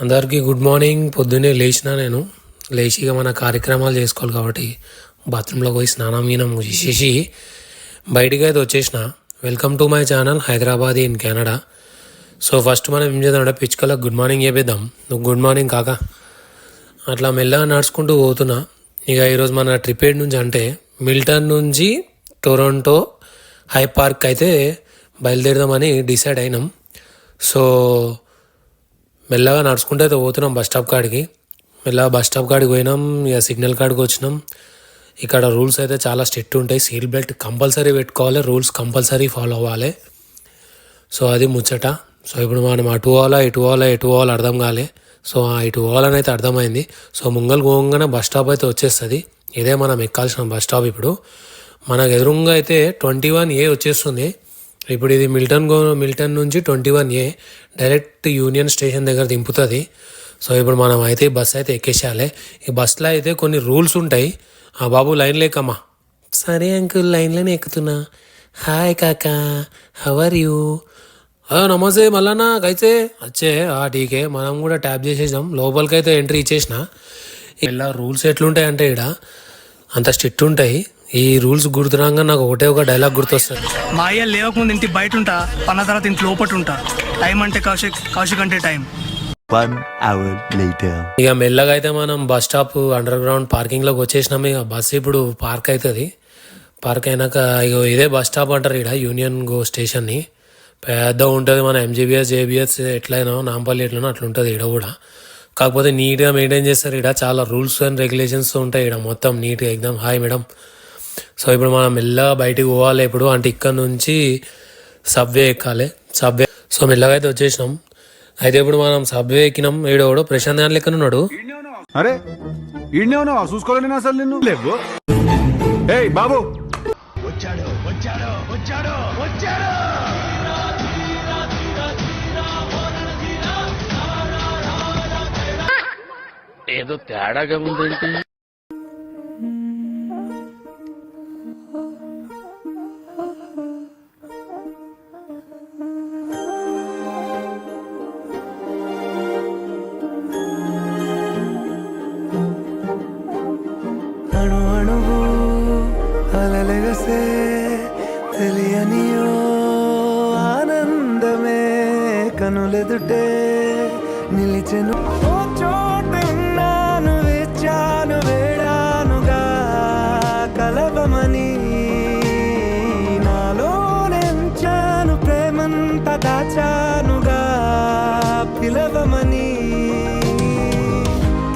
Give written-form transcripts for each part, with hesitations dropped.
అందరికీ good morning. పొద్దున్నే లేచిన నేను లేచి ఇక మన కార్యక్రమాలు చేసుకోవాలి కాబట్టి బాత్రూంలోకి పోయి స్నానం గీనం చేసేసి బయటికి అయితే వచ్చేసిన. Welcome to my channel Hyderabad in Canada. So first మనం ఏం చేద్దాం అంటే పిచ్చుకలకు గుడ్ మార్నింగ్ చెప్పేద్దాం. నువ్వు గుడ్ మార్నింగ్ కాక అట్లా మెల్లగా నడుచుకుంటూ పోతున్నా. ఇక ఈరోజు మన ట్రిప్ ఏడ్ నుంచి అంటే మిల్టన్ నుంచి టొరంటో హై పార్క్ అయితే బయలుదేరదామని డిసైడ్ అయినాం. సో మెల్లగా నడుచుకుంటూ అయితే పోతున్నాం బస్ స్టాప్ కాడికి. మెల్లగా బస్ స్టాప్ కాడికి పోయినాం. ఇక సిగ్నల్ కాడికి వచ్చినాం. ఇక్కడ రూల్స్ అయితే చాలా స్ట్రిక్ట్ ఉంటాయి. సీట్ బెల్ట్ కంపల్సరీ పెట్టుకోవాలి, రూల్స్ కంపల్సరీ ఫాలో అవ్వాలి. సో అది ముచ్చట. సో ఇప్పుడు మనం అటు పోవాలా ఎటు పోవాలా ఎటు పోవాలో అర్థం కాలే. సో ఇటు పోవాలని అయితే అర్థమైంది. సో ముంగల్ పోగానే బస్ స్టాప్ అయితే వచ్చేస్తుంది. ఇదే మనం ఎక్కాల్సిన బస్ స్టాప్. ఇప్పుడు మనకు ఎదురుగా అయితే 21A వచ్చేస్తుంది. ఇప్పుడు ఇది మిల్టన్ నుంచి 21A డైరెక్ట్ యూనియన్ స్టేషన్ దగ్గర దింపుతుంది. సో ఇప్పుడు మనం అయితే ఈ బస్ అయితే ఎక్కేసేయాలి. ఈ బస్సులో అయితే కొన్ని రూల్స్ ఉంటాయి. బాబు లైన్ లేకమ్మా. సరే అంకుల్ లైన్లోనే ఎక్కుతున్నా. హాయ్ కాకా, హౌ ఆర్ యూ? నమస్తే మళ్ళా కైతే వచ్చే టీకే. మనం కూడా ట్యాప్ చేసేసాం, లోపలికైతే ఎంట్రీ ఇచ్చేసిన. ఇలా రూల్స్ ఎట్లుంటాయి అంటే ఇక్కడ అంత స్ట్రిక్ట్ ఉంటాయి. ఈ రూల్స్ గుర్తురాగా నాకు ఒకటే ఒక డైలాగ్ గుర్తొస్తుంది. మా అయ్య లేవకముందు ఇంటి బయట ఉంటా, పన్న తర్వాత ఇంటి లోపట ఉంటా. టైం అంటే కౌశిక్ అంటే టైం. 1 hour later. ఇక మెల్లగా అయితే మనం బస్ స్టాప్ అండర్ గ్రౌండ్ పార్కింగ్లోకి వచ్చేసినాం. ఇక బస్ ఇప్పుడు పార్క్ అవుతుంది. పార్క్ అయినాక ఇక ఇదే బస్ స్టాప్ అంటారు ఇక్కడ యూనియన్ గో స్టేషన్ని. పెద్ద ఉంటుంది. మన ఎంజీబీఎస్ జేబీఎస్ ఎట్లయినా నాంపల్లి ఎట్లనో అట్లా ఉంటుంది ఇక్కడ కూడా. కాకపోతే నీట్గా మెయింటైన్ చేస్తారు. ఇక్కడ చాలా రూల్స్ అండ్ రెగ్యులేషన్స్ ఉంటాయి. ఇక్కడ మొత్తం నీట్గా ఎగ్జామ్. Hi madam. సో ఇప్పుడు మనం మెల్లగా బయటికి పోవాలి. ఇప్పుడు అంటే ఇక్కడ నుంచి సబ్వే ఎక్కాలి. సో మెల్లగా అయితే వచ్చేసినాం. అయితే ఇప్పుడు మనం సబ్వే ఎక్కినాం. ఏడోడు ప్రశాంత్ గారి లెక్కన ఉన్నాడు. అరే ఈడనే ఉన్నావా? చూసుకోవాలి అసలు నిన్ను లేవు. ఏయ్ బాబు వచ్చాడు వచ్చాడు వచ్చాడు వచ్చాడు. ఏదో తేడాగా ఉందేంటి? అణు అణువు అలలెగసే తెలియనియో ఆనందమే కనులెదుటే నిలిచెను. ఓ చోటున్నాను వేచాను వేడానుగా కలవమని, నాలోనెంచాను ప్రేమంత దాచానుగా పిలవమని.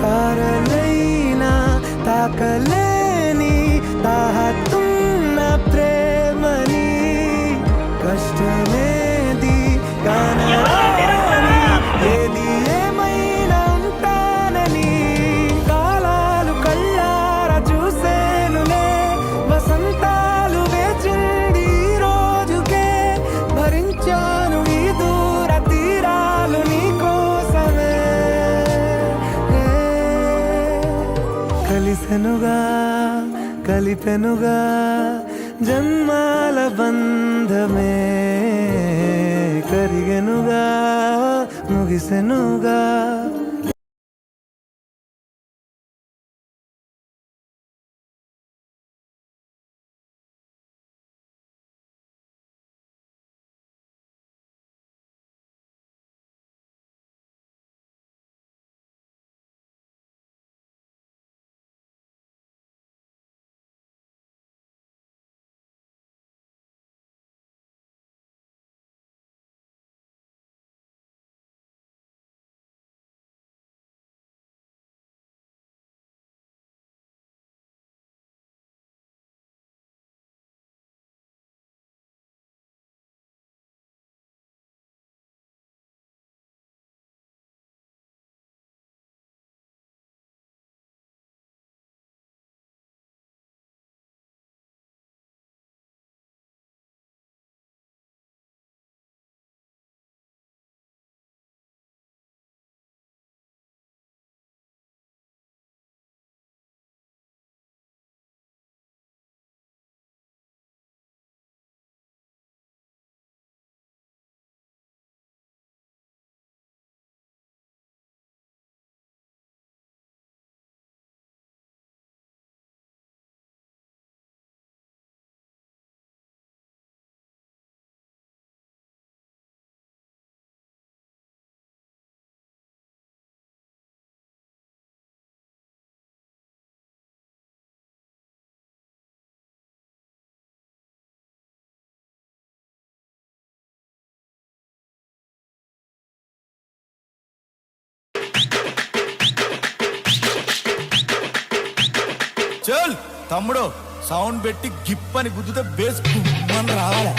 తారలైనా తాకలేని తాహతున్న ప్రేమని, కష్టమేది కానరాని ఏది ఏమైనా ఉంటానని. కాలాలు కళ్ళార చూసేనులే, వసంతాలు వేచింది ఈ రోజుకే. భరించాను ఈ దూర తీరాలు నీ కోసమే. కలిసెనుగా కలిపెనుగా జన్మాల బంధమే, కరిగెనుగా ముగిసెనుగా. తమ్ముడు సౌండ్ పెట్టి గిప్ అని గుద్దుతే బేస్ గుమ్మని రావాలి